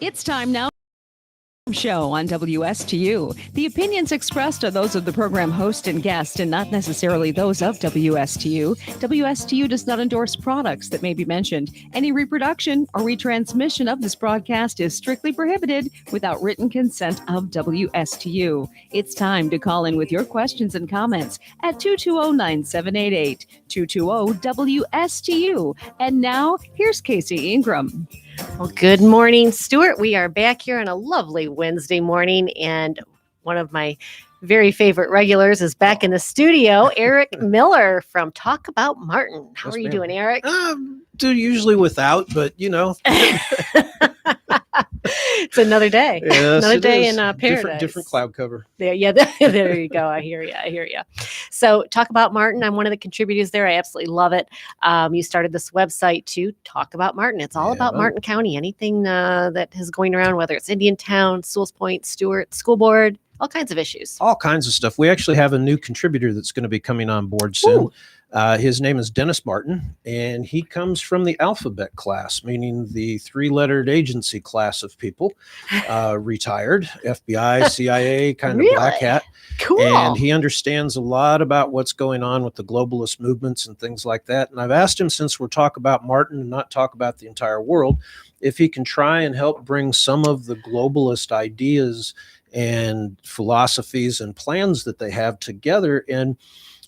It's time now. Show on WSTU. The opinions expressed are those of the program host and guest and not necessarily those of WSTU. WSTU does not endorse products that may be mentioned. Any reproduction or retransmission of this broadcast is strictly prohibited without written consent of WSTU. It's time to call in with your questions and comments at 220-9788, 220-WSTU. And now, here's Casey Ingram. Well, good morning, Stuart. We are back here on a lovely Wednesday morning, and one of my very favorite regulars is back in the studio, Eric Miller from Talk About Martin. How are you doing, Eric? Do usually without, but you know. It's another day. Yes, another day in paradise. Different cloud cover. There you go. I hear you. So Talk About Martin. I'm one of the contributors there. I absolutely love it. You started this website to talk about Martin. It's all about Martin County. Anything that is going around, whether it's Indiantown, Sewell's Point, Stewart, school board, all kinds of issues. All kinds of stuff. We actually have a new contributor that's going to be coming on board soon. His name is Dennis Martin, and he comes from the alphabet class, meaning the three-lettered agency class of people, retired, FBI, CIA, kind of black hat. Cool. And he understands a lot about what's going on with the globalist movements and things like that. And I've asked him, since we're talking about Martin and not talk about the entire world, if he can try and help bring some of the globalist ideas and philosophies and plans that they have together and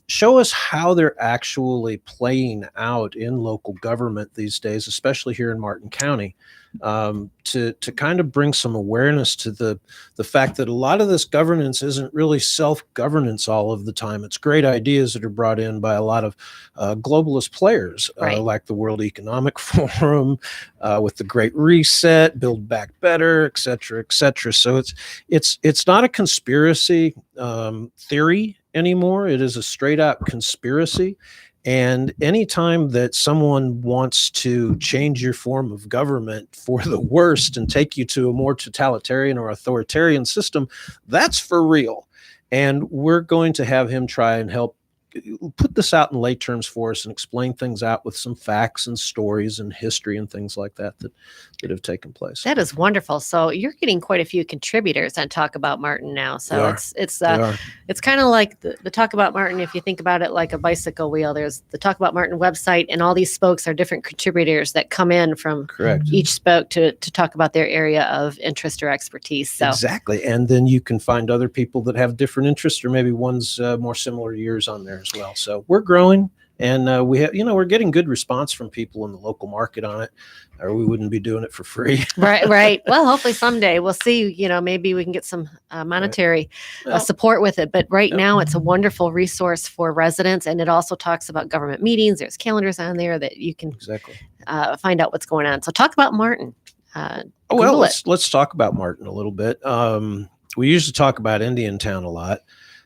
show us how they're actually playing out in local government these days, especially here in Martin County, to kind of bring some awareness to the fact that a lot of this governance isn't really self-governance all of the time. It's great ideas that are brought in by a lot of globalist players, like the World Economic Forum, with the Great Reset, Build Back Better, et cetera, et cetera. So it's not a conspiracy theory anymore. It is a straight up conspiracy. And anytime that someone wants to change your form of government for the worst and take you to a more totalitarian or authoritarian system, that's for real. And we're going to have him try and help put this out in lay terms for us and explain things out with some facts and stories and history and things like that have taken place. That is wonderful. So you're getting quite a few contributors on Talk About Martin now. So it's kind of like the Talk About Martin. If you think about it like a bicycle wheel, there's the Talk About Martin website, and all these spokes are different contributors that come in from each spoke to talk about their area of interest or expertise. So exactly. And then you can find other people that have different interests, or maybe one's more similar to yours on there as well. So we're growing, and we have, we're getting good response from people in the local market on it, or we wouldn't be doing it for free. Right. Well, hopefully someday we'll see, maybe we can get some monetary support with it. But right now it's a wonderful resource for residents. And it also talks about government meetings. There's calendars on there that you can find out what's going on. So Talk About Martin. Let's talk about Martin a little bit. We usually talk about Indiantown a lot.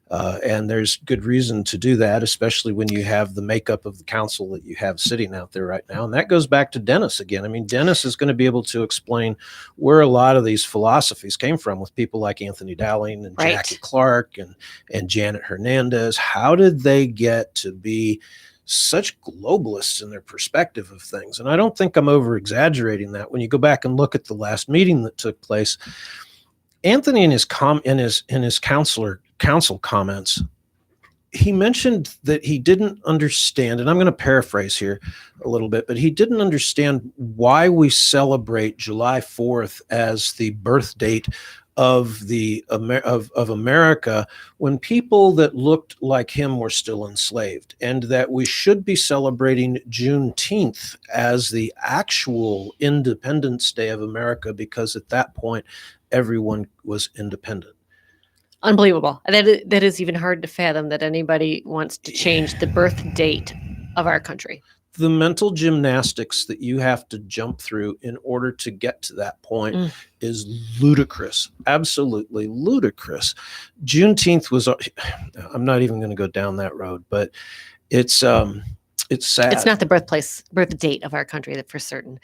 And there's good reason to do that, especially when you have the makeup of the council that you have sitting out there right now. And that goes back to Dennis again. I mean, Dennis is going to be able to explain where a lot of these philosophies came from with people like Anthony Dowling and Jackie Clark and Janet Hernandez. How did they get to be such globalists in their perspective of things? And I don't think I'm over exaggerating that. When you go back and look at the last meeting that took place, Anthony in his council comments, he mentioned that he didn't understand, and I'm going to paraphrase here a little bit, but he didn't understand why we celebrate July 4th as the birth date of America when people that looked like him were still enslaved, and that we should be celebrating Juneteenth as the actual Independence Day of America, because at that point everyone was independent. Unbelievable. That is even hard to fathom that anybody wants to change the birth date of our country. The mental gymnastics that you have to jump through in order to get to that point is ludicrous, absolutely ludicrous. Juneteenth was, I'm not even going to go down that road, but it's It's sad. It's not the birth date of our country, that for certain.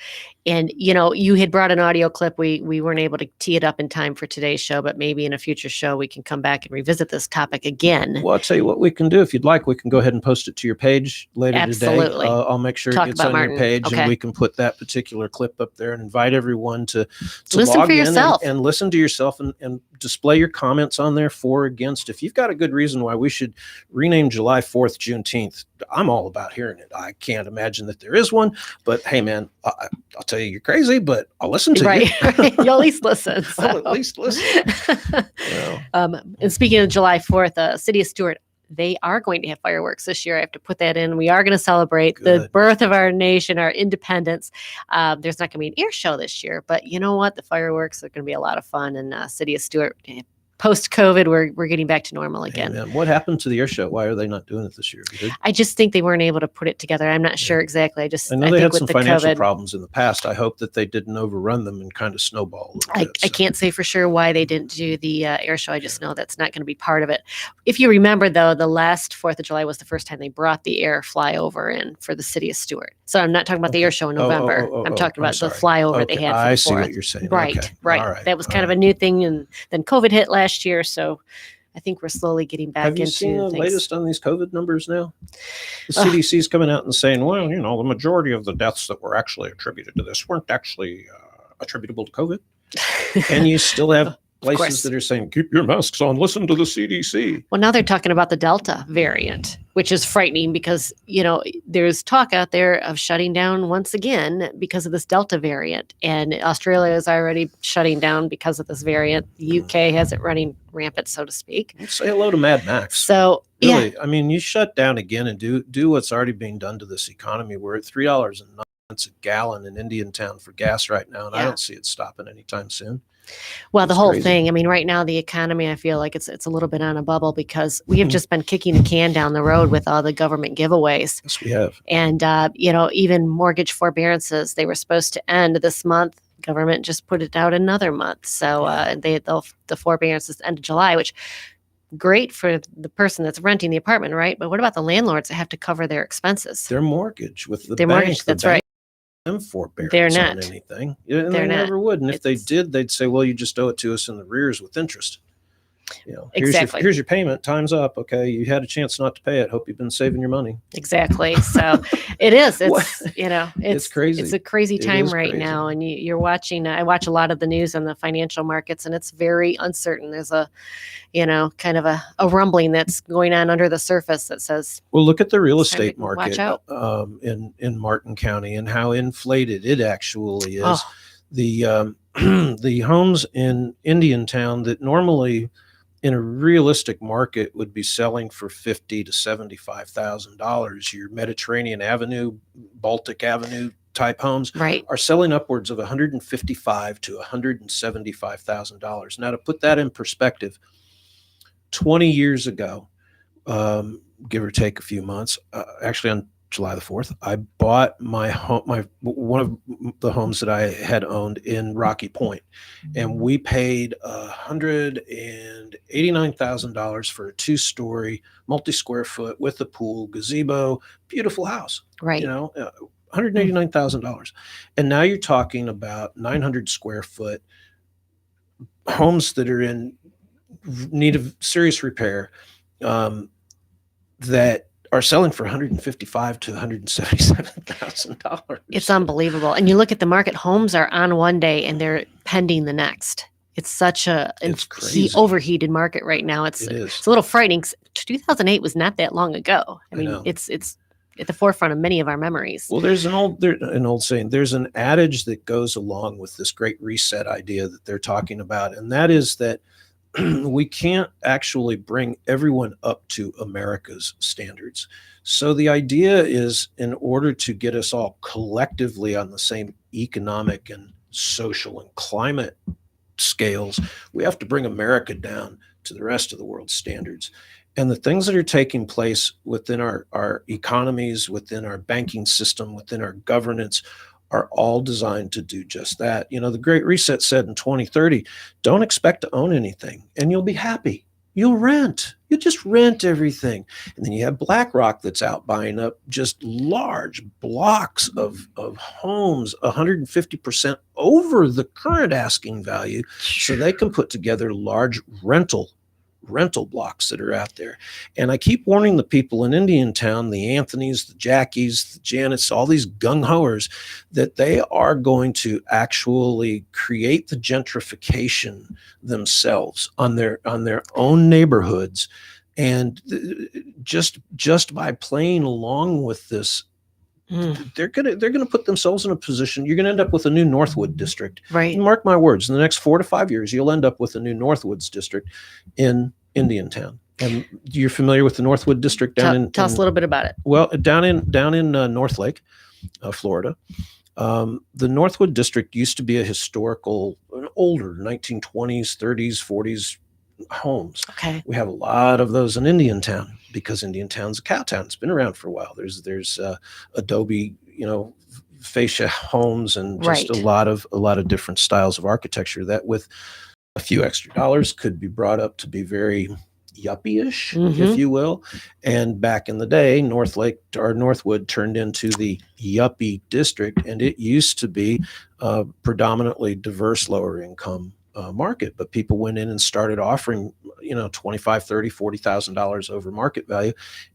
And you had brought an audio clip. We weren't able to tee it up in time for today's show, but maybe in a future show we can come back and revisit this topic again. Well, I'll tell you what we can do. If you'd like, we can go ahead and post it to your page later Absolutely. today. I'll make sure Talk it gets about on Martin. your page, Okay. and we can put that particular clip up there and invite everyone to listen log for in yourself and listen to yourself and display your comments on there for or against. If you've got a good reason why we should rename July 4th Juneteenth, I'm all about hearing it. I can't imagine that there is one, but hey, man, I'll tell you you're crazy, but I'll listen to you. Right. You'll at least listen. So. I'll at least listen. And speaking of July 4th, City of Stuart, they are going to have fireworks this year. I have to put that in. We are going to celebrate the birth of our nation, our independence. There's not going to be an air show this year, but you know what? The fireworks are going to be a lot of fun. And City of Stuart, post-COVID, we're getting back to normal again. Amen. What happened to the air show? Why are they not doing it this year? I just think they weren't able to put it together. I'm not sure exactly. I know they had some financial problems in the past. I hope that they didn't overrun them and kind of snowball a little bit. I can't say for sure why they didn't do the air show. I just know that's not going to be part of it. If you remember, though, the last 4th of July was the first time they brought the air flyover in for the City of Stuart. So I'm not talking about the air show in November. I'm talking about the flyover they had for the 4th. I see what you're saying. Right, okay. right. All right. That was kind of a new thing, and then COVID hit last year, so I think we're slowly getting back into things. Have you seen the latest on these COVID numbers now? The CDC is coming out and saying, well, the majority of the deaths that were actually attributed to this weren't actually attributable to COVID. And you still have places that are saying, keep your masks on, listen to the CDC. Well, now they're talking about the Delta variant, which is frightening because, there's talk out there of shutting down once again because of this Delta variant. And Australia is already shutting down because of this variant. The UK has it running rampant, so to speak. Say hello to Mad Max. So, really, I mean, you shut down again and do what's already being done to this economy. We're at $3.09 a gallon in Indiantown for gas right now, and I don't see it stopping anytime soon. Well, the whole thing, I mean, right now, the economy, I feel like it's a little bit on a bubble because we have just been kicking the can down the road with all the government giveaways. Yes, we have. And, even mortgage forbearances, they were supposed to end this month. Government just put it out another month. So the forbearance is the end of July, which great for the person that's renting the apartment, right? But what about the landlords that have to cover their expenses? Their mortgage with the their bank, mortgage, that's right. Them forbearance they're not on anything. And they never would. And if they did, they'd say, well, you just owe it to us in the arrears with interest. Exactly. Here's your payment. Time's up. Okay. You had a chance not to pay it. Hope you've been saving your money. Exactly. So it is. It's crazy. It's a crazy time right now. And you're watching, I watch a lot of the news on the financial markets, and it's very uncertain. There's a, kind of a rumbling that's going on under the surface that says, well, look at the real estate market watch out. In Martin County and how inflated it actually is. The homes in Indiantown that normally in a realistic market would be selling for $50,000 to $75,000. Your Mediterranean Avenue, Baltic Avenue type homes are selling upwards of $155,000 to $175,000. Now, to put that in perspective, 20 years ago, give or take a few months, actually on July the 4th, I bought my home, one of the homes that I had owned in Rocky Point, and we paid $189,000 for a 2-story, multi-square foot with a pool, gazebo, beautiful house. Right. $189,000, and now you're talking about 900 square foot homes that are in need of serious repair, that are selling for $155,000 to $177,000. It's unbelievable. And you look at the market, homes are on one day and they're pending the next. It's such it's overheated market right now. It's a little frightening. 2008 was not that long ago. I mean, it's at the forefront of many of our memories. Well, there's an old saying. There's an adage that goes along with this great reset idea that they're talking about, and that is that we can't actually bring everyone up to America's standards. So the idea is, in order to get us all collectively on the same economic and social and climate scales, we have to bring America down to the rest of the world's standards. And the things that are taking place within our economies, within our banking system, within our governance, are all designed to do just that. The Great Reset said in 2030, don't expect to own anything and you'll be happy. You'll rent. You just rent everything. And then you have BlackRock that's out buying up just large blocks of homes, 150% over the current asking value, so they can put together large rental blocks that are out there. And I keep warning the people in Indiantown, the Anthonys, the Jackies, the Janets, all these gung-hoers, that they are going to actually create the gentrification themselves on their own neighborhoods. And just by playing along with this, they're gonna put themselves in a position. You're gonna end up with a new Northwood district. Right. Mark my words. In the next 4 to 5 years, you'll end up with a new Northwoods district in Indiantown. And you're familiar with the Northwood district down Tell us a little bit about it. Well, down in North Lake, Florida. The Northwood district used to be a historical, older 1920s, 30s, 40s homes. Okay. We have a lot of those in Indiantown because Indiantown's a cow town. It's been around for a while. There's adobe, fascia homes and just a lot of different styles of architecture that with a few extra dollars could be brought up to be very yuppie-ish, if you will. And back in the day, Northwood turned into the yuppie district, and it used to be predominantly diverse lower income market, but people went in and started offering, $25,000, $30,000, $40,000 over market value,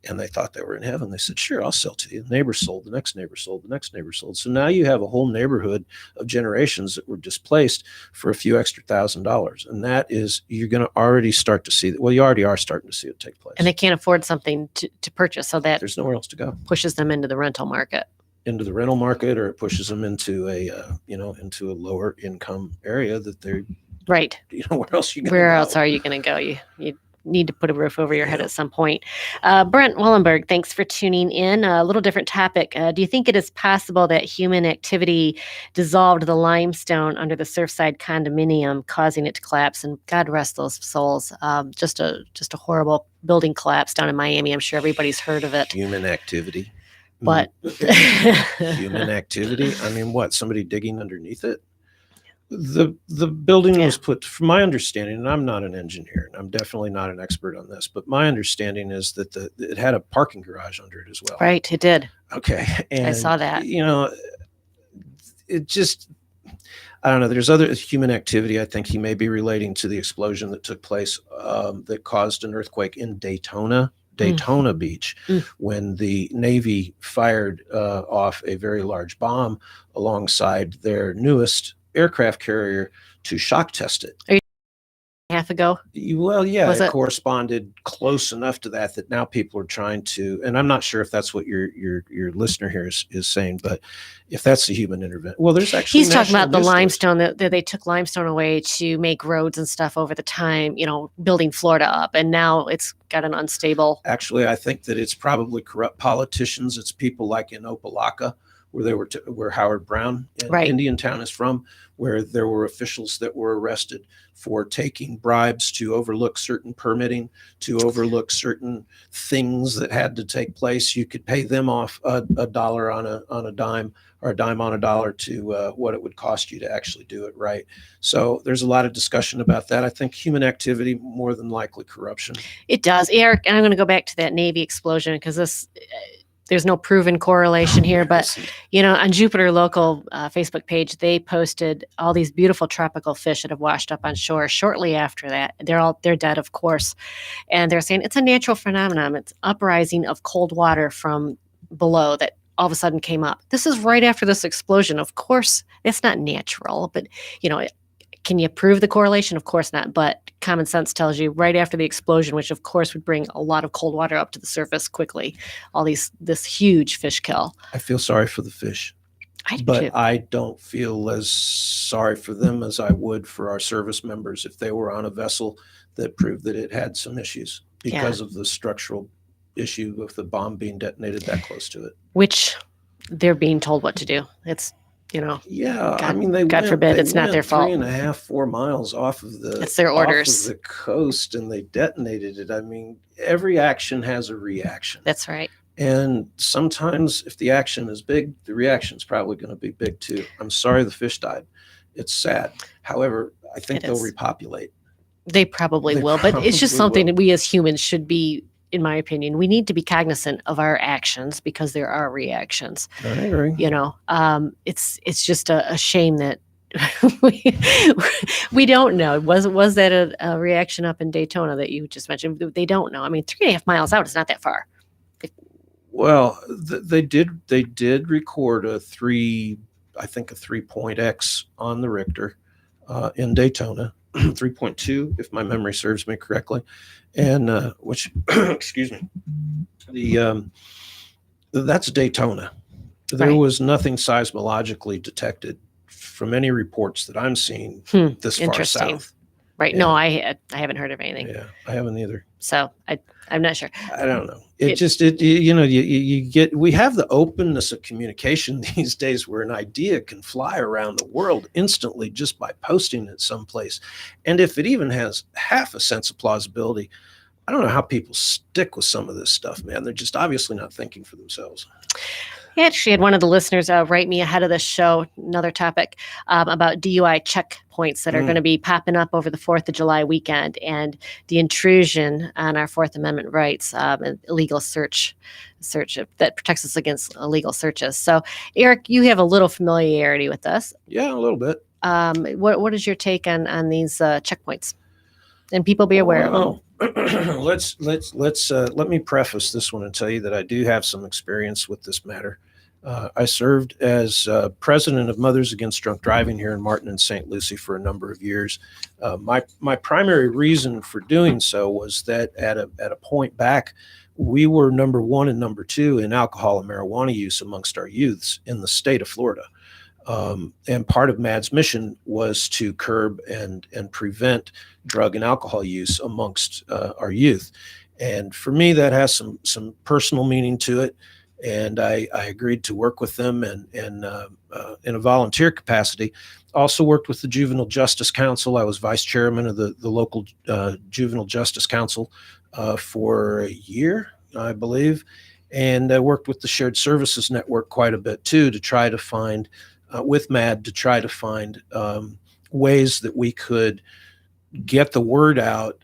and they thought they were in heaven. They said, "Sure, I'll sell to you." The neighbor sold, the next neighbor sold, the next neighbor sold. So now you have a whole neighborhood of generations that were displaced for a few extra $1,000, and that is, you're going to already start to see that. Well, you already are starting to see it take place, and they can't afford something to purchase, so that there's nowhere else to go. Pushes them into the rental market. Or it pushes them into a into a lower income area that they're right. Where else are you going to go? You need to put a roof over your head at some point. Brent Wallenberg, thanks for tuning in. A little different topic. Do you think it is possible that human activity dissolved the limestone under the Surfside condominium, causing it to collapse? And God rest those souls. Just a horrible building collapse down in Miami. I'm sure everybody's heard of it. Human activity. But human activity. I mean, what? Somebody digging underneath it? The building was put, from my understanding, and I'm not an engineer, and I'm definitely not an expert on this, but my understanding is that it had a parking garage under it as well. Right, it did. Okay. And, I saw that. It just, I don't know. There's other human activity. I think he may be relating to the explosion that took place that caused an earthquake in Daytona Beach, when the Navy fired off a very large bomb alongside their newest aircraft carrier to shock test it. Are you half ago? Well, yeah, it corresponded close enough to that now people are trying to, and I'm not sure if that's what your listener here is saying, but if that's the human intervention, well, there's actually, he's talking about the limestone that they took limestone away to make roads and stuff over the time, building Florida up, and now it's got an unstable. Actually, I think that it's probably corrupt politicians. It's people like in Opelika, where Howard Brown in Indiantown is from, where there were officials that were arrested for taking bribes to overlook certain permitting, to overlook certain things that had to take place. You could pay them off a dollar on a dime, or a dime on a dollar, to what it would cost you to actually do it right. So there's a lot of discussion about that. I think human activity, more than likely corruption. It does, Eric. And I'm going to go back to that Navy explosion, because there's no proven correlation here, but on Jupiter Local Facebook page, they posted all these beautiful tropical fish that have washed up on shore shortly after that. They're dead, of course, and they're saying it's a natural phenomenon. It's uprising of cold water from below that all of a sudden came up. This is right after this explosion. Of course, it's not natural, but can you prove the correlation? Of course not. But common sense tells you right after the explosion, which of course would bring a lot of cold water up to the surface quickly, this huge fish kill. I feel sorry for the fish. I don't feel as sorry for them as I would for our service members if they were on a vessel that proved that it had some issues because of the structural issue of the bomb being detonated that close to it. Which they're being told what to do. It's God forbid, it's not their fault. 3.5, 4 miles off of it's their orders. Off of the coast, and they detonated it. I mean, every action has a reaction. That's right. And sometimes if the action is big, the reaction is probably going to be big too. I'm sorry the fish died. It's sad. However, I think they'll repopulate. They probably They will, but it's just probably something will. that we as humans should be, in my opinion, we need to be cognizant of our actions because there are reactions. I agree. It's just a shame that we, we don't know. Was that a reaction up in Daytona that you just mentioned? They don't know. I mean, 3.5 miles out is not that far. Well, they did record a 3-point X on the Richter in Daytona, 3.2 if my memory serves me correctly, and which excuse me, the that's Daytona. There Right. was nothing seismologically detected from any reports that I'm seeing this far Interesting. south. Right. Yeah. No, I haven't heard of anything. Yeah, I haven't either. So I'm not sure. I don't know. We have the openness of communication these days where an idea can fly around the world instantly just by posting it someplace. And if it even has half a sense of plausibility, I don't know how people stick with some of this stuff, man. They're just obviously not thinking for themselves. I actually had one of the listeners write me ahead of this show, another topic about DUI checkpoints that are going to be popping up over the 4th of July weekend and the intrusion on our Fourth Amendment rights and illegal search that protects us against illegal searches. So, Eric, you have a little familiarity with this. Yeah, a little bit. What is your take on these checkpoints? And people be aware of them. Let me preface this one and tell you that I do have some experience with this matter. I served as president of Mothers Against Drunk Driving here in Martin and St. Lucie for a number of years. My primary reason for doing so was that at a point back, we were number one and number two in alcohol and marijuana use amongst our youths in the state of Florida. And part of MAD's mission was to curb and prevent drug and alcohol use amongst our youth. And for me, that has some personal meaning to it. And I agreed to work with them and in a volunteer capacity. Also worked with the Juvenile Justice Council. I was vice chairman of the local Juvenile Justice Council for a year, I believe. And I worked with the Shared Services Network quite a bit too to try to find with MAD to try to find ways that we could get the word out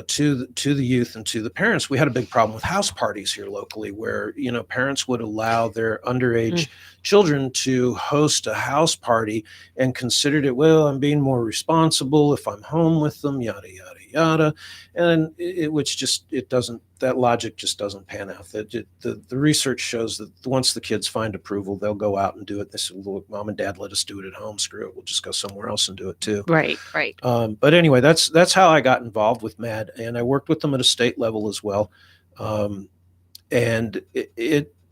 to the youth and to the parents. We had a big problem with house parties here locally where, parents would allow their underage children to host a house party and considered it, well, I'm being more responsible if I'm home with them, yada, yada, yada. And that logic just doesn't pan out. The research shows that once the kids find approval, they'll go out and do it. They say, look, mom and dad let us do it at home. Screw it. We'll just go somewhere else and do it too. Right. But anyway, that's how I got involved with MAD, and I worked with them at a state level as well. And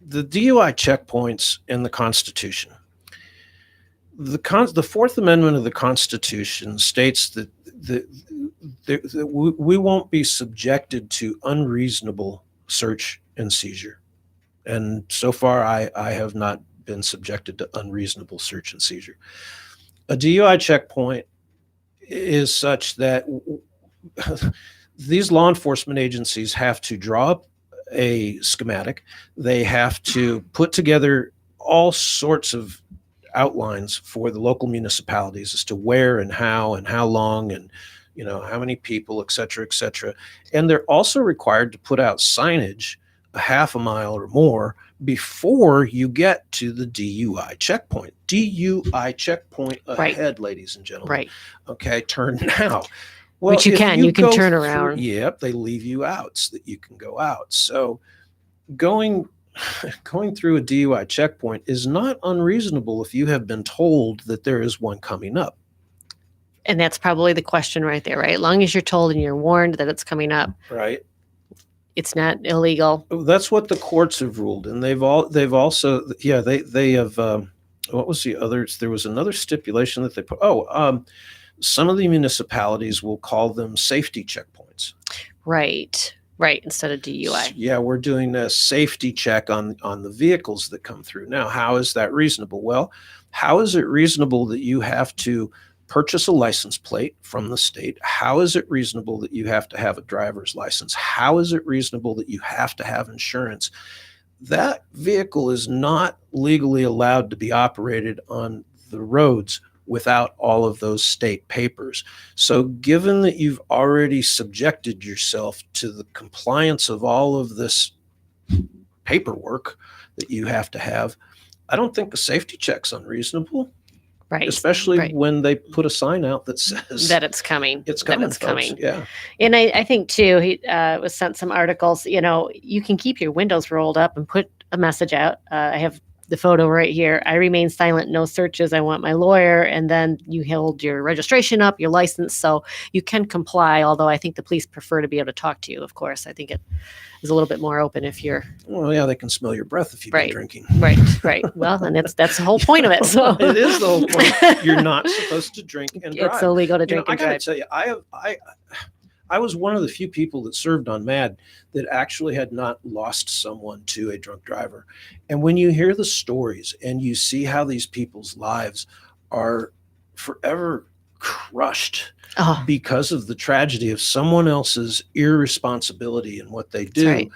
the DUI checkpoints in the Constitution. The Fourth Amendment of the Constitution states that we won't be subjected to unreasonable search and seizure. And so far, I have not been subjected to unreasonable search and seizure. A DUI checkpoint is such that these law enforcement agencies have to draw up a schematic. They have to put together all sorts of outlines for the local municipalities as to where and how long and how many people, et cetera, et cetera. And they're also required to put out signage a half a mile or more before you get to the DUI checkpoint. DUI checkpoint ahead, ladies and gentlemen. Right. Okay, turn now. Well, which you can turn around. Yep, they leave you out so that you can go out. So going through a DUI checkpoint is not unreasonable if you have been told that there is one coming up. And that's probably the question right there, right? As long as you're told and you're warned that it's coming up, right? It's not illegal. That's what the courts have ruled, and they've also they have. What was the others? There was another stipulation that they put. Some of the municipalities will call them safety checkpoints. Right. Instead of DUI. Yeah, we're doing a safety check on the vehicles that come through. Now, how is that reasonable? Well, how is it reasonable that you have to purchase a license plate from the state? How is it reasonable that you have to have a driver's license? How is it reasonable that you have to have insurance? That vehicle is not legally allowed to be operated on the roads without all of those state papers. So given that you've already subjected yourself to the compliance of all of this paperwork that you have to have, I don't think a safety check's unreasonable. Right. Especially when they put a sign out that says that it's coming. It's coming, that it's folks. coming. Yeah. And I think too, he was sent some articles. You can keep your windows rolled up and put a message out. I have the photo right here. I remain silent, no searches. I want my lawyer. And then you hold your registration up, your license, so you can comply. Although I think the police prefer to be able to talk to you. Of course, I think it is a little bit more open if you're. Well, yeah, they can smell your breath if you've been drinking. Right. Well, and that's the whole point of it. So it is the whole point. You're not supposed to drink and drive. It's illegal to drink and drive. I got to tell you, I was one of the few people that served on MAD that actually had not lost someone to a drunk driver. And when you hear the stories and you see how these people's lives are forever crushed because of the tragedy of someone else's irresponsibility in what they do, right.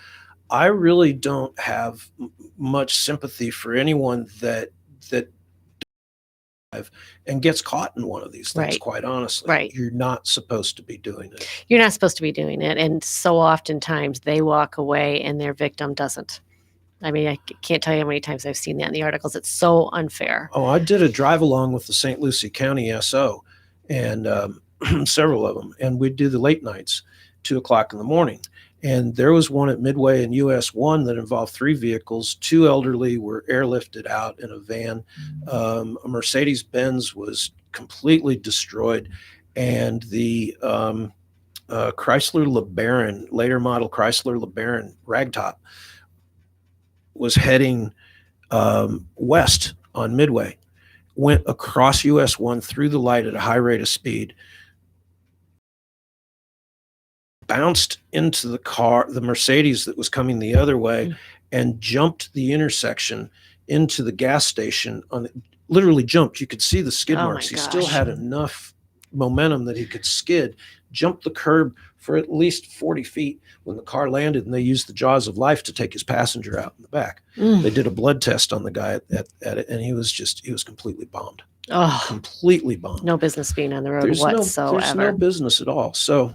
I really don't have much sympathy for anyone that and gets caught in one of these things. Right. Quite honestly, right. You're not supposed to be doing it. You're not supposed to be doing it, and so oftentimes they walk away and their victim doesn't. I mean, I can't tell you how many times I've seen that in the articles. It's so unfair. Oh, I did a drive along with the St. Lucie County SO, and several of them, and we'd do the late nights, 2:00 in the morning. And there was one at Midway in US 1 that involved 3 vehicles. 2 elderly were airlifted out in a van. A Mercedes-Benz was completely destroyed. And the Chrysler LeBaron, later model Chrysler LeBaron ragtop, was heading west on Midway, went across US 1 through the light at a high rate of speed, bounced into the car, the Mercedes that was coming the other way, and jumped the intersection into the gas station. Literally jumped. You could see the skid marks. He still had enough momentum that he could skid, jumped the curb for at least 40 feet when the car landed, and they used the jaws of life to take his passenger out in the back. They did a blood test on the guy at it, and he was completely bombed. Completely bombed. No business being on the road whatsoever. There's no business at all. So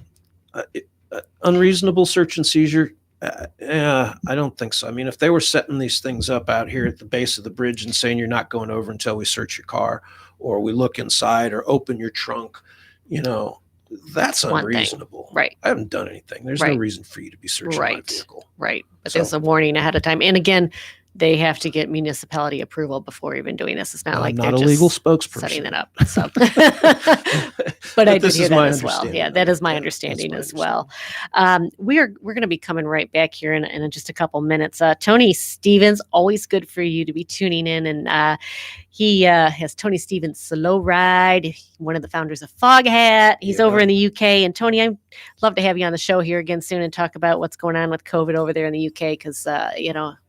unreasonable search and seizure, I don't think so. I mean, if they were setting these things up out here at the base of the bridge and saying you're not going over until we search your car, or we look inside, or open your trunk, that's unreasonable. Right. I haven't done anything. There's no reason for you to be searching my vehicle. Right. But there's a warning ahead of time. And again, they have to get municipality approval before even doing this. It's not like not they're a legal just spokesperson setting it up. So. But I did hear that as well. Yeah, that is my understanding as well. We're going to be coming right back here in just a couple minutes. Tony Stevens, always good for you to be tuning in, and he has Tony Stevens Slow Ride, one of the founders of Foghat. He's over in the UK. And Tony, I'd love to have you on the show here again soon and talk about what's going on with COVID over there in the UK, because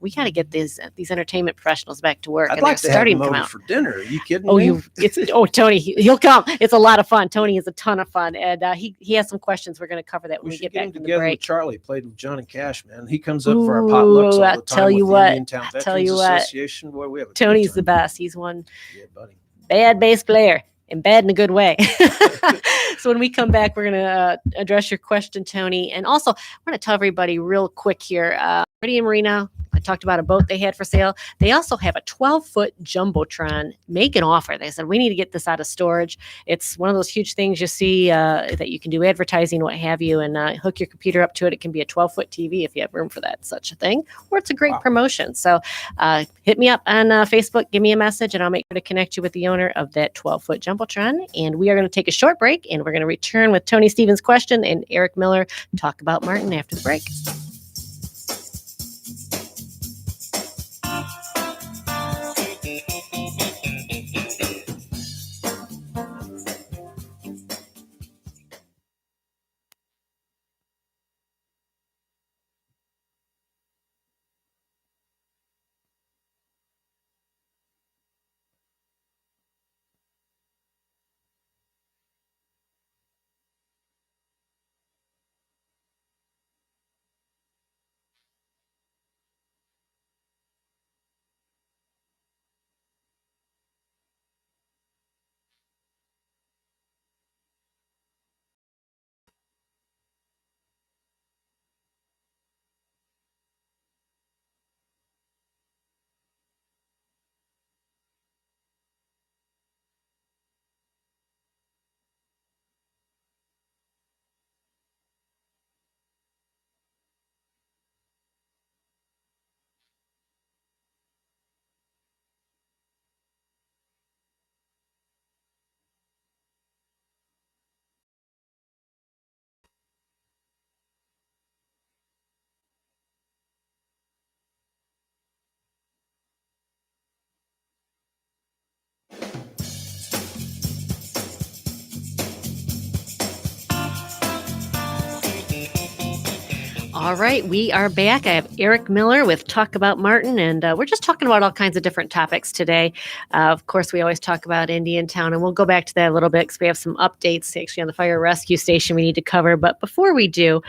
we got to get these entertainment professionals back to work. I'd like to have him over for dinner. Are you kidding me? Tony, he'll come. It's a lot of fun. Tony is a ton of fun, and he has some questions. We're going to cover that when we get back from the break. With Charlie, played with Johnny Cash, man. He comes up for our potlucks all the time. Tell you with what, the Indian Veterans Association. Boy, we have Tony's the best. He's one buddy. Bad bass player, and bad in a good way. So when we come back, we're going to address your question, Tony. And also, I want to tell everybody real quick here, Freddie and Marina, I talked about a boat they had for sale. They also have a 12-foot Jumbotron make an offer. They said, we need to get this out of storage. It's one of those huge things you see that you can do advertising, what have you, and hook your computer up to it. It can be a 12-foot TV if you have room for that, such a thing. Or it's a great promotion. So hit me up on Facebook, give me a message, and I'll make sure to connect you with the owner of that 12-foot Jumbotron. And we are going to take a short break, and we're going to return with Tony Stevens' question and Eric Miller talk about Martin after the break. All right, we are back. I have Eric Miller with Talk About Martin, and we're just talking about all kinds of different topics today. Of course, we always talk about Indiantown, and we'll go back to that a little bit because we have some updates actually on the fire rescue station we need to cover. But before we do,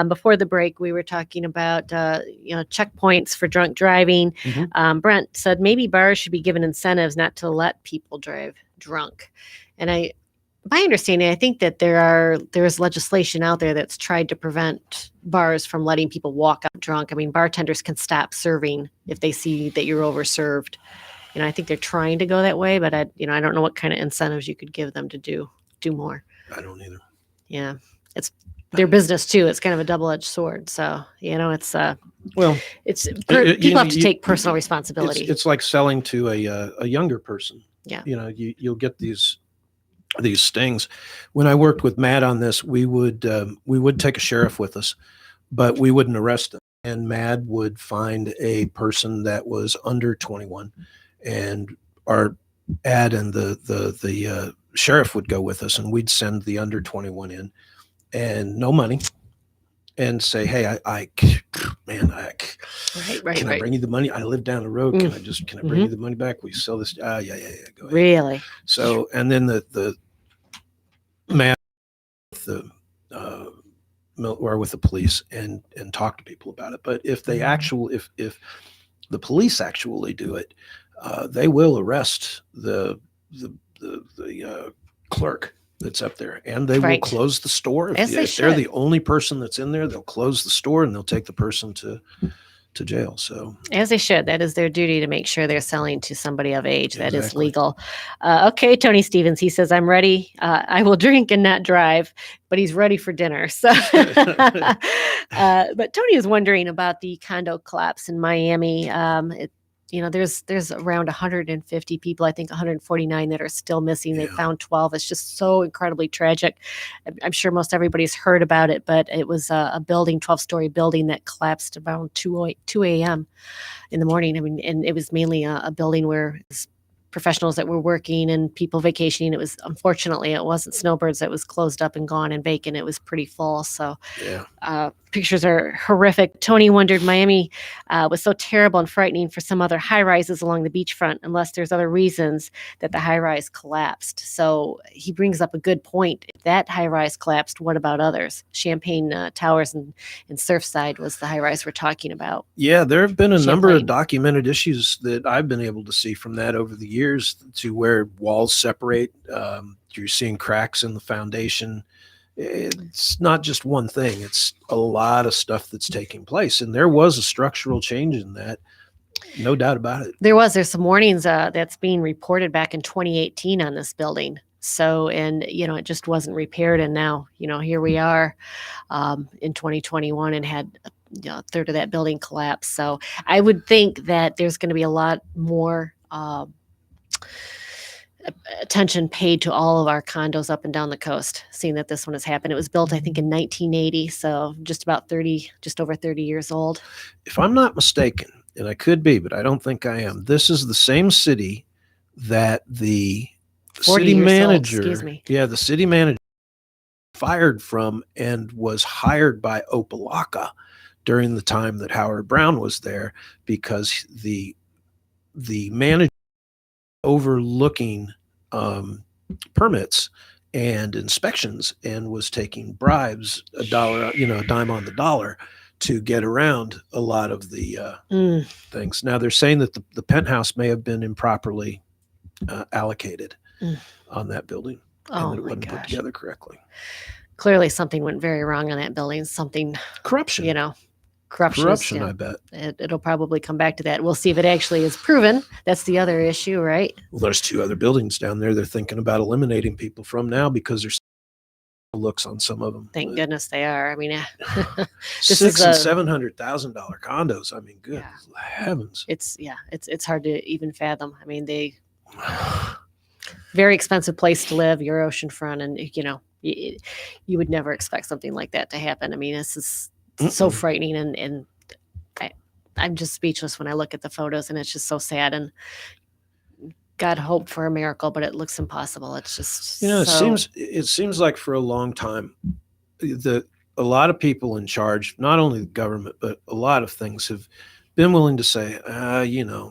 before the break, we were talking about checkpoints for drunk driving. Mhm. Brent said maybe bars should be given incentives not to let people drive drunk, and my understanding, I think that there's legislation out there that's tried to prevent bars from letting people walk out drunk. I mean, bartenders can stop serving if they see that you're overserved. I think they're trying to go that way, but I don't know what kind of incentives you could give them to do more. I don't either. Yeah, it's their business too. It's kind of a double-edged sword. So it's people have to take personal responsibility. It's like selling to a younger person. Yeah. You'll get these stings. When I worked with Matt on this, we would take a sheriff with us, but we wouldn't arrest them. And Matt would find a person that was under 21, and our ad and the sheriff would go with us, and we'd send the under 21 in, and no money, and say, hey, I can I bring you the money? I live down the road. Can I bring you the money back? Will you sell this? Yeah. Go ahead. Really? So, and then the man with the or with the police and talk to people about it. But if they if the police actually do it, they will arrest the clerk that's up there, and they will close the store. If they're the only person that's in there, they'll close the store and they'll take the person to jail. So as they should. That is their duty to make sure they're selling to somebody of age. Exactly. That is legal. Okay, Tony Stevens, he says, I'm ready. I will drink and not drive, but he's ready for dinner. So, but Tony is wondering about the condo collapse in Miami. There's around 150 people, I think 149 that are still missing. Yeah. They found 12. It's just so incredibly tragic. I'm sure most everybody's heard about it, but it was a building, 12-story building that collapsed around 2 a.m. in the morning. I mean, and it was mainly a building where professionals that were working and people vacationing. It wasn't snowbirds that was closed up and gone and vacant. It was pretty full. So pictures are horrific. Tony wondered, Miami was so terrible and frightening for some other high rises along the beachfront, unless there's other reasons that the high rise collapsed. So he brings up a good point. If that high rise collapsed, what about others? Champagne Towers and Surfside was the high rise we're talking about. Yeah, there have been a number of documented issues that I've been able to see from that over the years, to where walls separate. You're seeing cracks in the foundation. It's not just one thing. It's a lot of stuff that's taking place. And there was a structural change in that. No doubt about it. There's some warnings that's being reported back in 2018 on this building. So, and, it just wasn't repaired. And now, here we are in 2021 and had a third of that building collapse. So I would think that there's going to be a lot more attention paid to all of our condos up and down the coast, seeing that this one has happened. It was built, I think, in 1980, so just over 30 years old. If I'm not mistaken, and I could be, but I don't think I am, this is the same city that the city manager, the city manager fired from and was hired by Opelika during the time that Howard Brown was there, because the manager overlooking permits and inspections and was taking bribes, a dime on the dollar, to get around a lot of the things. Now they're saying that the penthouse may have been improperly allocated on that building, and that it wasn't put together correctly. Clearly something went very wrong on that building. Corruption. Corruption, I bet. It'll probably come back to that. We'll see if it actually is proven. That's the other issue, right? Well, there's 2 other buildings down there they're thinking about eliminating people from now because there's looks on some of them. Thank goodness they are. I mean, $600,000 and $700,000 condos. I mean, good heavens. It's hard to even fathom. I mean, very expensive place to live. You're oceanfront, and you would never expect something like that to happen. I mean, this is so frightening, and I'm just speechless when I look at the photos, and it's just so sad. And God hope for a miracle, but it looks impossible. It's just it seems like for a long time, a lot of people in charge, not only the government, but a lot of things have been willing to say,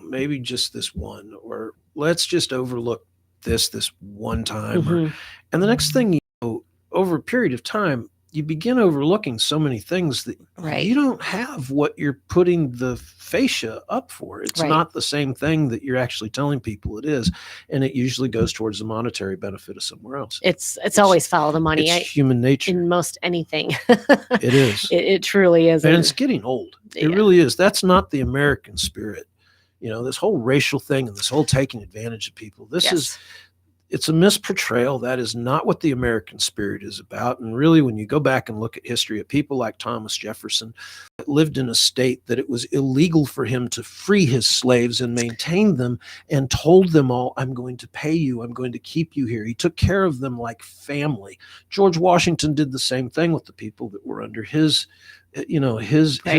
maybe just this one, or let's just overlook this one time. Mhm. And the next thing you know, over a period of time, you begin overlooking so many things that Right. you don't have what you're putting the fascia up for. It's Right. not the same thing that you're actually telling people it is. And it usually goes towards the monetary benefit of somewhere else. It's always follow the money. It's human nature. In most anything. It is. It truly is. And it's getting old. It really is. That's not the American spirit. This whole racial thing and this whole taking advantage of people. It's a misportrayal. That is not what the American spirit is about. And really, when you go back and look at history of people like Thomas Jefferson, that lived in a state that it was illegal for him to free his slaves and maintain them, and told them all, I'm going to pay you. I'm going to keep you here. He took care of them like family. George Washington did the same thing with the people that were under his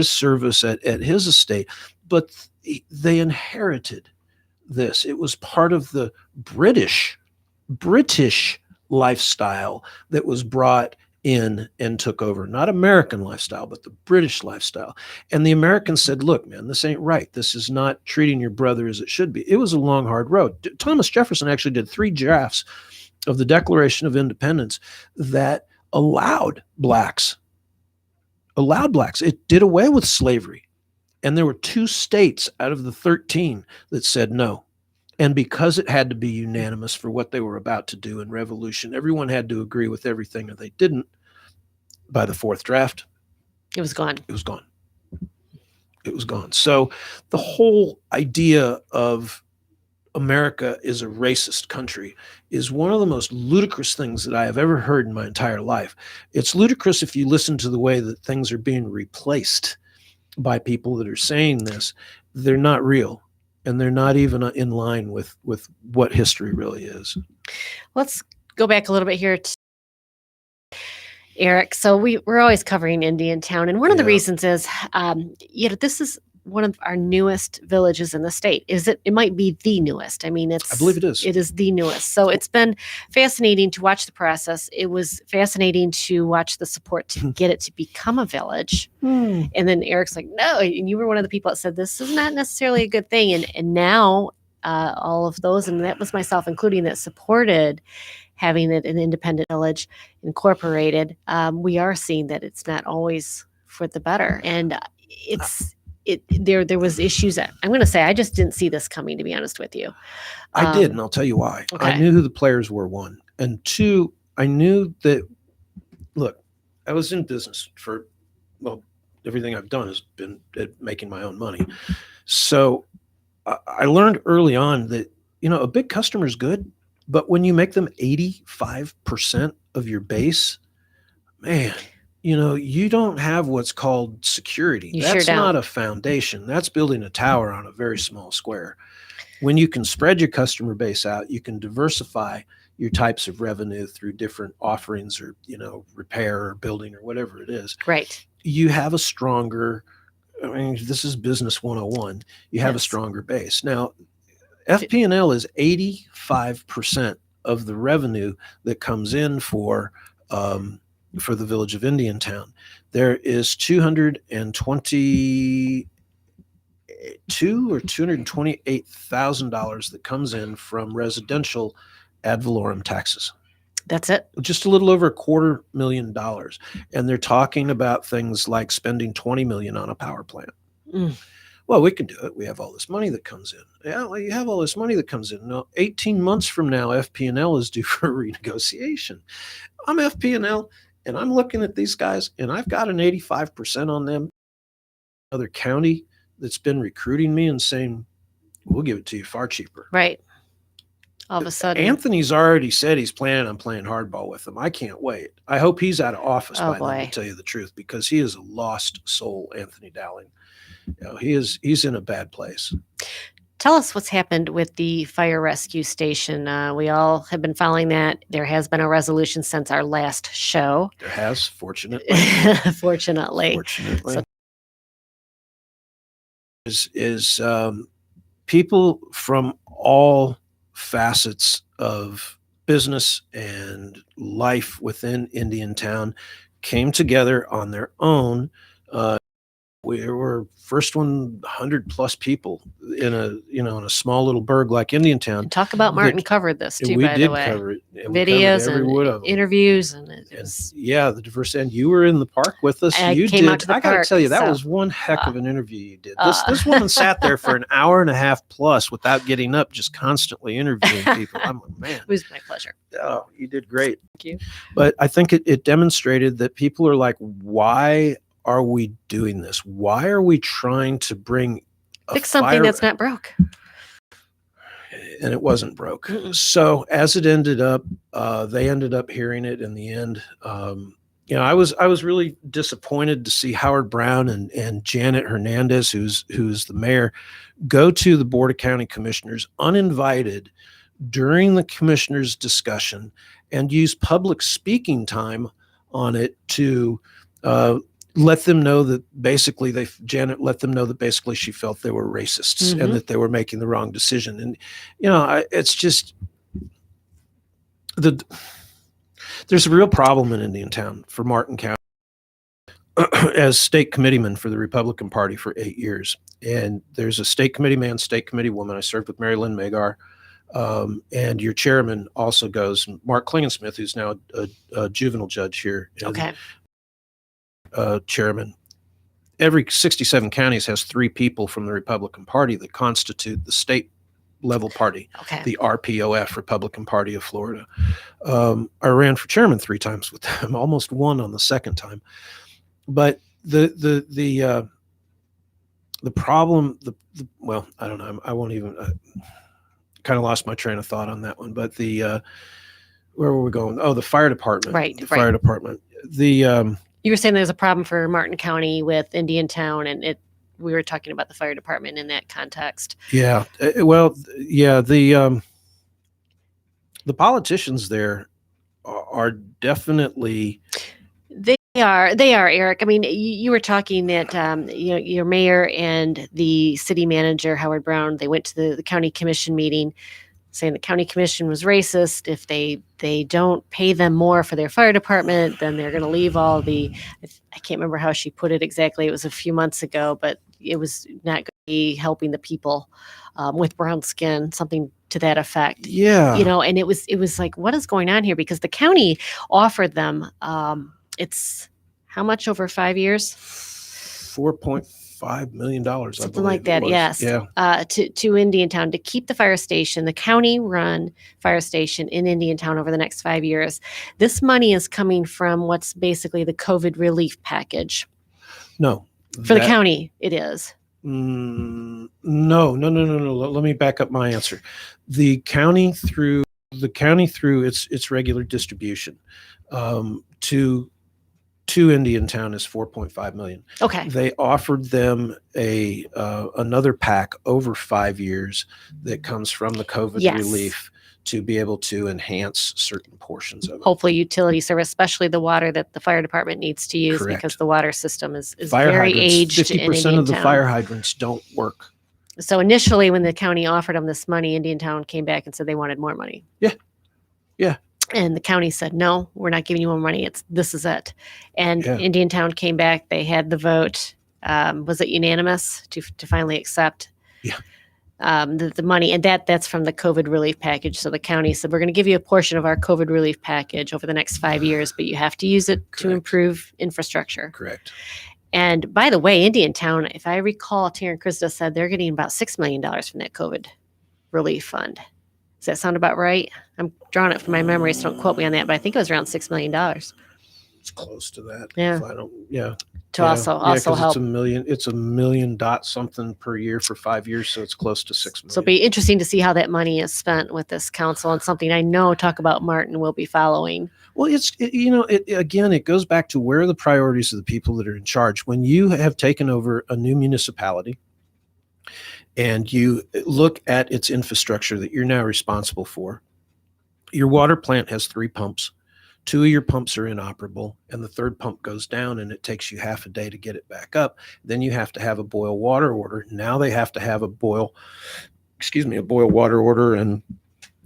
service at his estate. But they inherited this. It was part of the British lifestyle that was brought in and took over, not American lifestyle, but the British lifestyle. And the Americans said, look, man, this ain't right. This is not treating your brother as it should be. It was a long, hard road. Thomas Jefferson actually did 3 drafts of the Declaration of Independence that allowed blacks. It did away with slavery. And there were 2 states out of the 13 that said no. And because it had to be unanimous for what they were about to do in revolution, everyone had to agree with everything, and they didn't. By the 4th draft, it was gone. It was gone. It was gone. So the whole idea of America is a racist country is one of the most ludicrous things that I have ever heard in my entire life. It's ludicrous if you listen to the way that things are being replaced by people that are saying this. They're not real. And they're not even in line with what history really is. Let's go back a little bit here, Eric. So we're always covering Indiantown, and one of the reasons is, this is one of our newest villages in the state. It might be the newest. I mean, I believe it is. It is the newest. So it's been fascinating to watch the process. It was fascinating to watch the support to get it to become a village. And then Eric's like, no, and you were one of the people that said this is not necessarily a good thing. And now all of those, and that was myself including, that supported having it an independent village incorporated. We are seeing that it's not always for the better. And there was issues that I'm going to say I just didn't see this coming, to be honest with you. I did, and I'll tell you why. Okay. I knew who the players were, 1. And 2, I knew that, look, I was in business for, everything I've done has been at making my own money. So I learned early on that, a big customer is good, but when you make them 85% of your base, man, you don't have what's called security. That's not a foundation. That's building a tower on a very small square. When you can spread your customer base out, you can diversify your types of revenue through different offerings or, repair or building or whatever it is. Right. You have a stronger, this is business 101. You have a stronger base. Now, FP&L is 85% of the revenue that comes in for the village of Indiantown. There is $222,000 or $228,000 that comes in from residential ad valorem taxes. That's it. Just a little over $250,000. And they're talking about things like spending $20 million on a power plant. Well, we can do it. We have all this money that comes in. Yeah, well, you have all this money that comes in. Now, 18 months from now, FP&L is due for renegotiation. I'm FP&L, and I'm looking at these guys, and I've got an 85% on them. Another county that's been recruiting me and saying, we'll give it to you far cheaper. Right. All of a sudden. Anthony's already said he's planning on playing hardball with them. I can't wait. I hope he's out of office by then, to tell you the truth, because he is a lost soul, Anthony Dowling. He's in a bad place. Tell us what's happened with the fire rescue station. We all have been following that. There has been a resolution since our last show. There has, fortunately. Fortunately. So, people from all facets of business and life within Indiantown came together on their own. We were first 100 plus people in a small little burg like Indiantown. And Talk About Martin covered this too, we by did the way. cover it. And we covered Videos every and one of them. interviews, and the diversity. And you were in the park with us. I You came did. out to the I got to park, tell you, that so, was one heck of an interview you did. This uh, woman sat there for an hour and a half plus without getting up, just constantly interviewing people. I'm like, man, it was my pleasure. oh, you did great. Thank you. But I think it demonstrated that people are like, why are we doing this? Why are we trying to fix something that's not broke? And it wasn't broke. Mm-mm. So as it ended up, they ended up hearing it in the end. I was really disappointed to see Howard Brown and Janet Hernandez, who's the mayor, go to the Board of County Commissioners uninvited during the commissioners' discussion and use public speaking time on it to let them know that basically Janet let them know that basically she felt they were racists and that they were making the wrong decision. And, it's just there's a real problem in Indiantown for Martin County as state committeeman for the Republican Party for 8 years. And there's a state committee man, state committee woman. I served with Mary Lynn Magar. And your chairman also goes, Mark Klingensmith, who's now a juvenile judge here. Okay. Chairman. Every 67 counties has 3 people from the Republican Party that constitute the state level party, the RPOF, Republican Party of Florida. I ran for chairman 3 times with them, almost won on the second time. But the problem, well, I don't know. I won't even. Kind of lost my train of thought on that one. But where were we going? Oh, the fire department. Right. Fire department. You were saying there's a problem for Martin County with Indiantown, and we were talking about the fire department in that context. Yeah. The politicians there are definitely. They are, Eric. I mean, you were talking that your mayor and the city manager Howard Brown, they went to the county commission meeting, saying the county commission was racist. If they don't pay them more for their fire department, then they're going to leave all the. I can't remember how she put it exactly. It was a few months ago, but it was not going to be helping the people with brown skin, something to that effect. Yeah. And it was like, what is going on here? Because the county offered them. It's how much over 5 years? $4.5 million, something like that. Yes. Yeah. To Indiantown to keep the fire station, the county-run fire station in Indiantown over the next 5 years. This money is coming from what's basically the COVID relief package. No. For the county, it is. No. Let me back up my answer. The county through its regular distribution to Indiantown is $4.5 million. Okay. They offered them another pack over 5 years that comes from the COVID relief to be able to enhance certain portions of it. Hopefully utility service, especially the water that the fire department needs to use. Correct. Because the water system is fire very hydrants, aged. 50% of the fire hydrants don't work. So initially when the county offered them this money, Indiantown came back and said they wanted more money. Yeah. And the county said, no, we're not giving you more money. This is it. And Indiantown came back. They had the vote. Was it unanimous to finally accept the money? And that's from the COVID relief package. So the county said, we're going to give you a portion of our COVID relief package over the next 5 years, but you have to use it to improve infrastructure. Correct. And by the way, Indiantown, if I recall, Taryn Krista said they're getting about $6 million from that COVID relief fund. Does that sound about right? I'm drawing it from my memory, so don't quote me on that, but I think it was around $6 million. It's close to that. Yeah. If I don't, Also help. It's a million dot something per year for 5 years, so it's close to 6 million. So it'll be interesting to see how that money is spent with this council, and something I know Talk About Martin will be following. Well, it goes back to where are the priorities of the people that are in charge. When you have taken over a new municipality and you look at its infrastructure that you're now responsible for, your water plant has 3 pumps. 2 of your pumps are inoperable, and the 3rd pump goes down, and it takes you half a day to get it back up. Then you have to have a boil water order. Now they have to have a boil water order and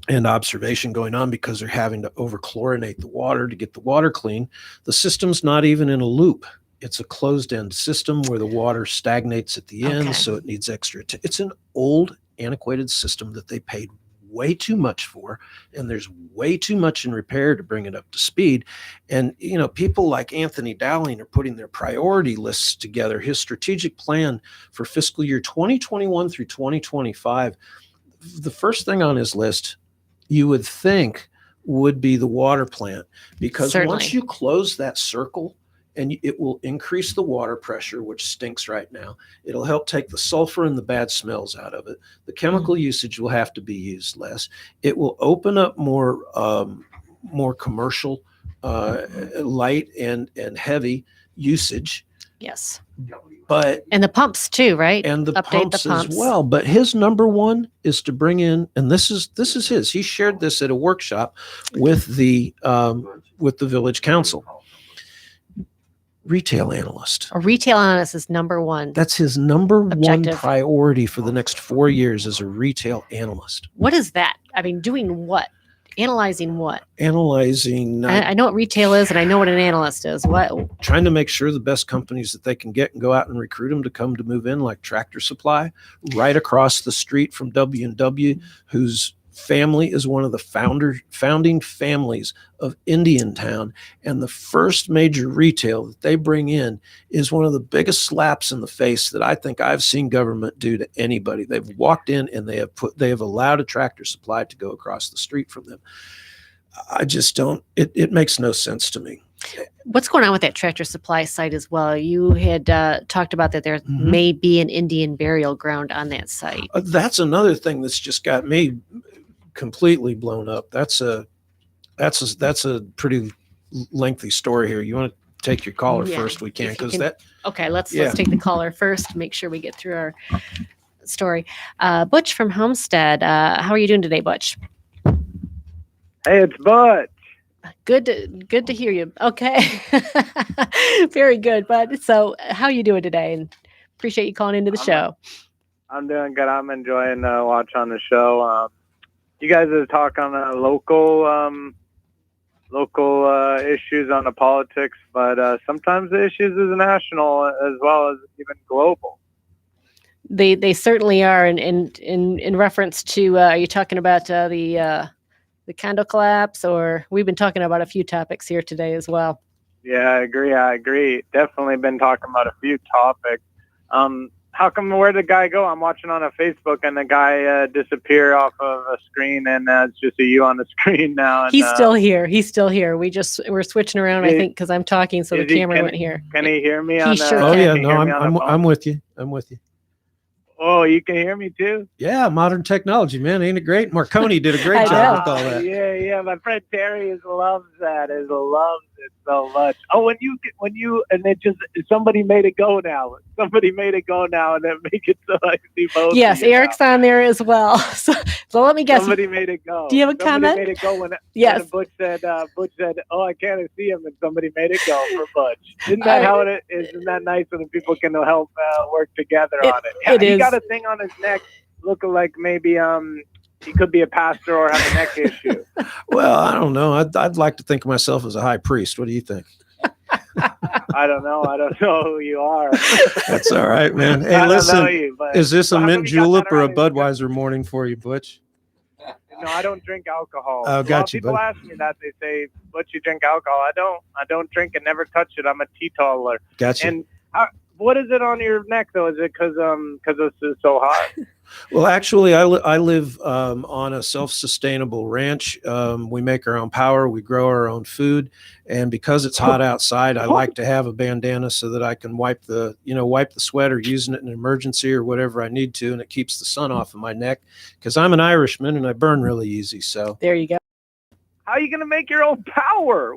and observation going on because they're having to overchlorinate the water to get the water clean. The system's not even in a loop. It's a closed-end system where the water stagnates at the end, so it needs extra. It's an old, antiquated system that they paid way too much for, and there's way too much in repair to bring it up to speed. And people like Anthony Dowling are putting their priority lists together. His strategic plan for fiscal year 2021 through 2025, the first thing on his list you would think would be the water plant, because once you close that circle, and it will increase the water pressure, which stinks right now. It'll help take the sulfur and the bad smells out of it. The chemical usage will have to be used less. It will open up more commercial, light and heavy usage. Yes. And the pumps too, right? And the pumps as well. But his number one is to bring in, and this is his. He shared this at a workshop with the village council. Retail analyst. A retail analyst is number one. That's his number one priority for the next 4 years as a retail analyst. What is that? I mean, doing what? Analyzing what? Analyzing. I know what retail is, and I know what an analyst is. What? Trying to make sure the best companies that they can get and go out and recruit them to come to move in, like Tractor Supply, right across the street from W&W, whose family is one of the founding families of Indiantown, and the first major retail that they bring in is one of the biggest slaps in the face that I think I've seen government do to anybody. They've walked in and they have allowed a Tractor Supply to go across the street from them. I just don't. It makes no sense to me. What's going on with that Tractor Supply site as well? You had talked about that there may be an Indian burial ground on that site. That's another thing that's just got me completely blown up. That's a pretty lengthy story here. You want to take your caller first? We can, because Okay, let's take the caller first. Make sure we get through our story. Butch from Homestead. How are you doing today, Butch? Hey, it's Butch. Good to hear you. Okay, very good, Bud. So, how are you doing today? And appreciate you calling into the show. I'm doing good. I'm enjoying watch on the show. You guys are talking on local issues on the politics, but sometimes the issues is national as well as even global. They certainly are. And in reference to, are you talking about the condo collapse, or we've been talking about a few topics here today as well? Yeah, I agree. Definitely been talking about a few topics. How come, where'd the guy go? I'm watching on a Facebook and the guy disappear off of a screen, and it's just a you on the screen now. And, he's still here. We're switching around, I think, because I'm talking, so the camera went here. Can he hear me? Oh yeah, no, I'm with you. Oh, you can hear me too? Yeah, modern technology, man. Ain't it great? Marconi did a great job with all that. Yeah. My friend Terry loves that. Loves it so much. Oh, when you and it just, somebody made it go now. And then make it so I see both. Yes, Eric's on there as well. So let me guess. Somebody made it go. Do you have a comment? Somebody made it go when Butch said, "Oh, I can't see him," and somebody made it go for Butch. Isn't that how it is? Isn't that nice when the people can help work together on it? It is. He got a thing on his neck, looking like maybe he could be a pastor or have a neck issue. Well, I don't know. I'd like to think of myself as a high priest. What do you think? I don't know who you are. That's all right, man. Hey, listen, is this a mint julep or a Budweiser morning for you, Butch? No, I don't drink alcohol. Oh, got you, people buddy. ask me that. They say, "Butch, you drink alcohol?" I don't drink and never touch it. I'm a teetotaler. Gotcha. And what is it on your neck though? Is it because it's so hot? Well, actually, I live on a self-sustainable ranch. We make our own power. We grow our own food, and because it's hot outside, I like to have a bandana so that I can wipe the sweat, or using it in an emergency or whatever I need to, and it keeps the sun off of my neck. Because I'm an Irishman and I burn really easy. So there you go. How are you gonna make your own power?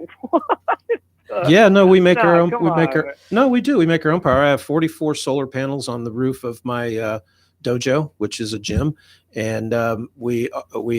Yeah, no, we make our own. We do. We make our own power. I have 44 solar panels on the roof of my dojo, which is a gym, and we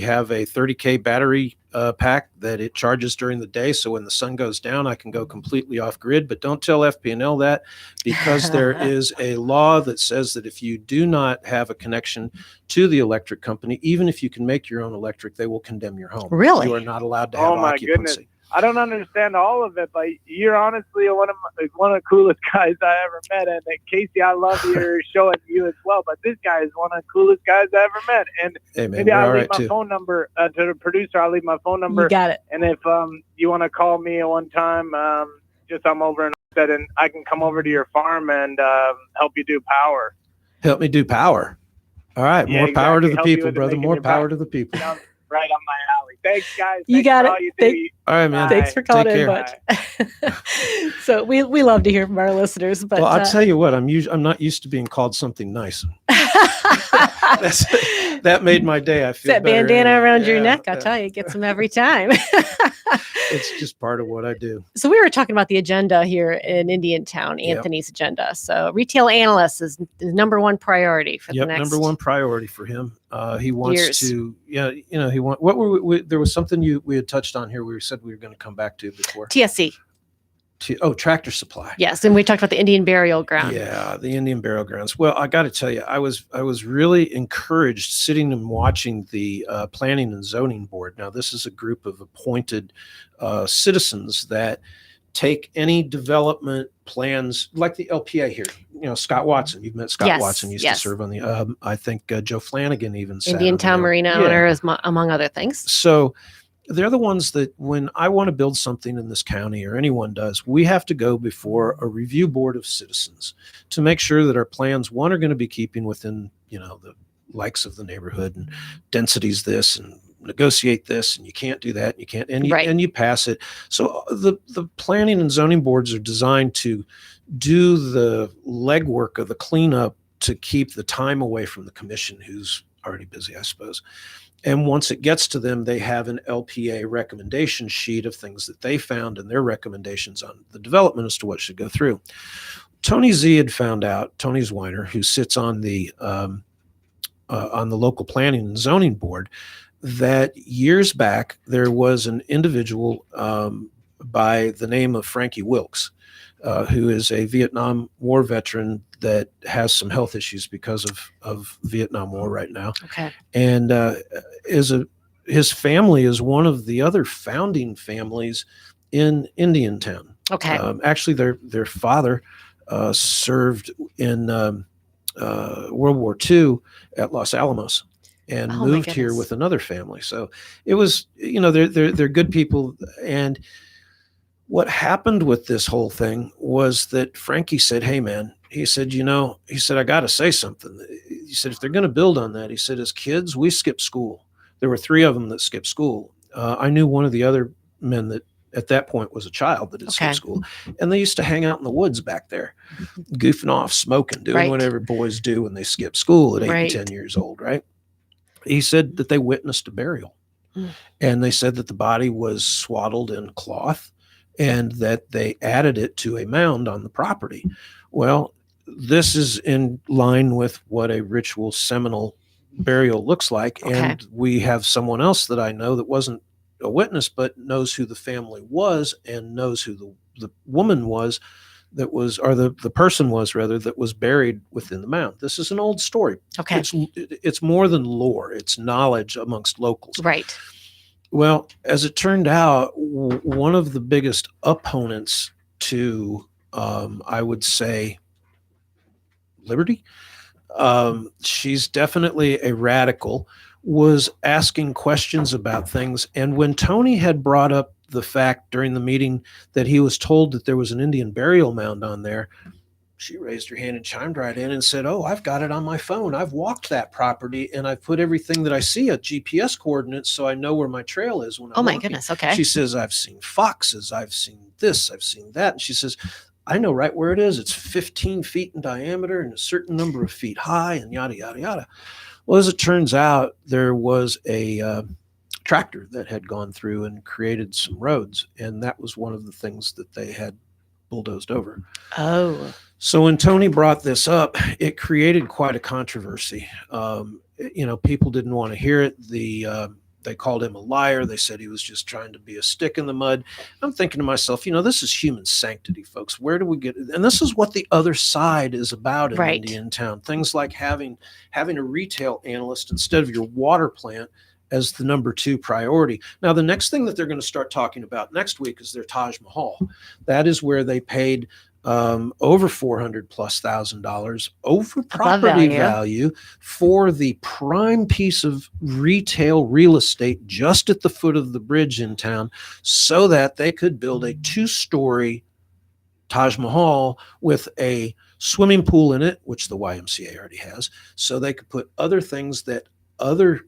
have a 30K battery pack that it charges during the day. So when the sun goes down, I can go completely off grid. But don't tell FP&L that, because there is a law that says that if you do not have a connection to the electric company, even if you can make your own electric, they will condemn your home. Really? You are not allowed to have Oh my occupancy. goodness. I don't understand all of it, but you're honestly one of the coolest guys I ever met. And Casey, I love your show and you as well. But this guy is one of the coolest guys I ever met. And Hey, man, maybe I'll leave right my too. phone number to the producer. I'll leave my phone number. You got it. And if you want to call me at one time, just I'm over in Homestead, and I can come over to your farm and help you do power. Help me do power. All right, Yeah, more power to the Help you people, with brother. making More your power power. to the people. Sounds right up my alley. Thanks, guys. You Thanks got for it. all you do. All right, man. Thanks for calling Take in, care. Butch. So we love to hear from our listeners, but Well, I'll tell you what, I'm not used to being called something nice. That made my day. I feel that better bandana anyway. around your Yeah, neck, I'll tell you, it gets them every time. It's just part of what I do. So we were talking about the agenda here in Indiantown, Yep. Anthony's agenda. So retail analyst is the number one priority for the Yep, next number one priority for him. He wants years. to, he want. What were we? There was something we had touched on here. We said we were going to come back to before. TSC. Tractor Supply. Yes, and we talked about the Indian burial ground. Yeah, the Indian burial grounds. Well, I got to tell you, I was really encouraged sitting and watching the Planning and Zoning Board. Now, this is a group of appointed citizens that take any development plans, like the LPA here. Scott Watson. You've met Scott Yes, Watson. Used yes. to serve on the. I think Joe Flanagan even sat on Indiantown there. Marina Yeah. owner, among other things. So they're the ones that when I want to build something in this county, or anyone does, we have to go before a review board of citizens to make sure that our plans, one, are going to be keeping within, the likes of the neighborhood and densities this and negotiate this, and you can't do that. You can't, and you pass it. So the planning and zoning boards are designed to do the legwork of the cleanup to keep the time away from the commission, who's already busy, I suppose. And once it gets to them, they have an LPA recommendation sheet of things that they found and their recommendations on the development as to what should go through. Tony Z had found out, Tony Zwiner, who sits on the local planning and zoning board, that years back there was an individual by the name of Frankie Wilkes, who is a Vietnam War veteran that has some health issues because of Vietnam War right now. Okay. And his family is one of the other founding families in Indiantown. Okay. Actually, their father served in World War II at Los Alamos and moved here with another family. So it was, they're good people. And what happened with this whole thing was that Frankie said, "Hey, man," he said, I got to say something. He said, if they're going to build on that, he said, as kids, we skipped school. There were 3 of them that skipped school. I knew one of the other men that at that point was a child that had skipped school. And they used to hang out in the woods back there, goofing off, smoking, doing whatever boys do when they skip school at 8 and 10 years old, right? He said that they witnessed a burial. And they said that the body was swaddled in cloth, and that they added it to a mound on the property. Well, this is in line with what a ritual seminal burial looks like. Okay. And we have someone else that I know that wasn't a witness, but knows who the family was and knows who the woman was that was, or the person was rather, that was buried within the mound. This is an old story. Okay. It's more than lore. It's knowledge amongst locals. Right. Well, as it turned out, one of the biggest opponents to, I would say, liberty, she's definitely a radical, was asking questions about things. And when Tony had brought up the fact during the meeting that he was told that there was an Indian burial mound on there, she raised her hand and chimed right in and said, "Oh, I've got it on my phone. I've walked that property and I've put everything that I see at GPS coordinates so I know where my trail is when I'm Oh my walking." goodness. Okay. She says, "I've seen foxes. I've seen this. I've seen that." And she says, "I know right where it is. It's 15 feet in diameter and a certain number of feet high," and yada, yada, yada. Well, as it turns out, there was a tractor that had gone through and created some roads. And that was one of the things that they had bulldozed over. Oh, So when Tony brought this up, it created quite a controversy. People didn't want to hear it. They called him a liar. They said he was just trying to be a stick in the mud. I'm thinking to myself, this is human sanctity, folks. Where do we get it? And this is what the other side is about in right. Indiantown. Things like having a retail analyst instead of your water plant as the number 2 priority. Now, the next thing that they're going to start talking about next week is their Taj Mahal. That is where they paid over $400,000+ over property value for the prime piece of retail real estate just at the foot of the bridge in town, so that they could build a 2-story Taj Mahal with a swimming pool in it, which the YMCA already has, so they could put other things that other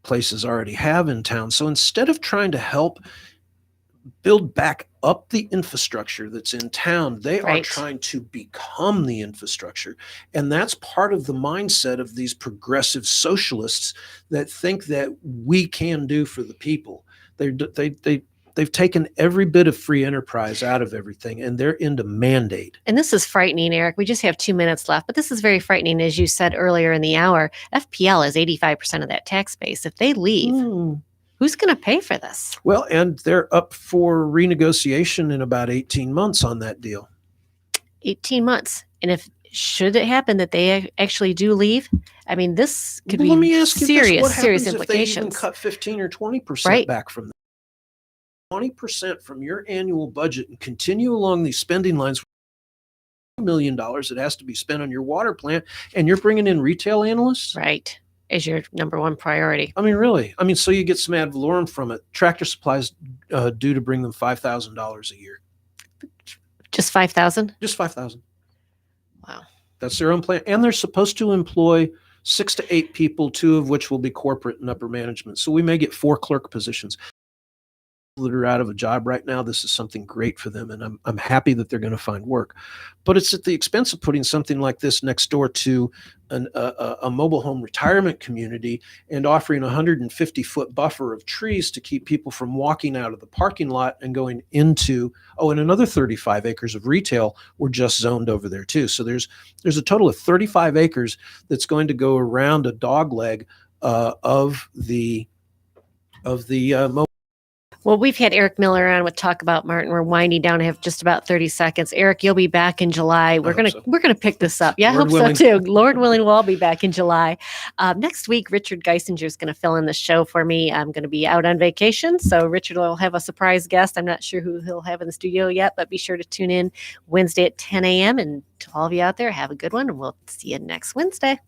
places already have in town. So instead of trying to help build back up the infrastructure that's in town, they are trying to become the infrastructure. And that's part of the mindset of these progressive socialists that think that we can do for the people. They've taken every bit of free enterprise out of everything, and they're into mandate. And this is frightening, Eric. We just have 2 minutes left, but this is very frightening. As you said earlier in the hour, FPL is 85% of that tax base. If they leave, who's going to pay for this? Well, and they're up for renegotiation in about 18 months on that deal. 18 months. And should it happen that they actually do leave, I mean, this could be serious implications. If they even cut 15 or 20% back from that? 20% from your annual budget and continue along these spending lines. $1 million that has to be spent on your water plant, and you're bringing in retail analysts? Right. Is your number 1 priority. I mean, really? I mean, so you get some ad valorem from it. Tractor Supply's due to bring them $5,000 a year. Just $5,000? Just $5,000. Wow. That's their own plan. And they're supposed to employ 6 to 8 people, 2 of which will be corporate and upper management. So we may get 4 clerk positions that are out of a job right now. This is something great for them, and I'm happy that they're going to find work. But it's at the expense of putting something like this next door to a mobile home retirement community and offering a 150-foot buffer of trees to keep people from walking out of the parking lot and going into, and another 35 acres of retail were just zoned over there too. So there's a total of 35 acres that's going to go around a dog leg of the mobile. Well, we've had Eric Miller on with Talk About Martin. We're winding down. I have just about 30 seconds. Eric, you'll be back in July. We're gonna pick this up. Yeah, I hope so too. Lord willing, we'll all be back in July. Next week, Richard Geisinger is going to fill in the show for me. I'm going to be out on vacation, so Richard will have a surprise guest. I'm not sure who he'll have in the studio yet, but be sure to tune in Wednesday at 10 a.m. And to all of you out there, have a good one, and we'll see you next Wednesday.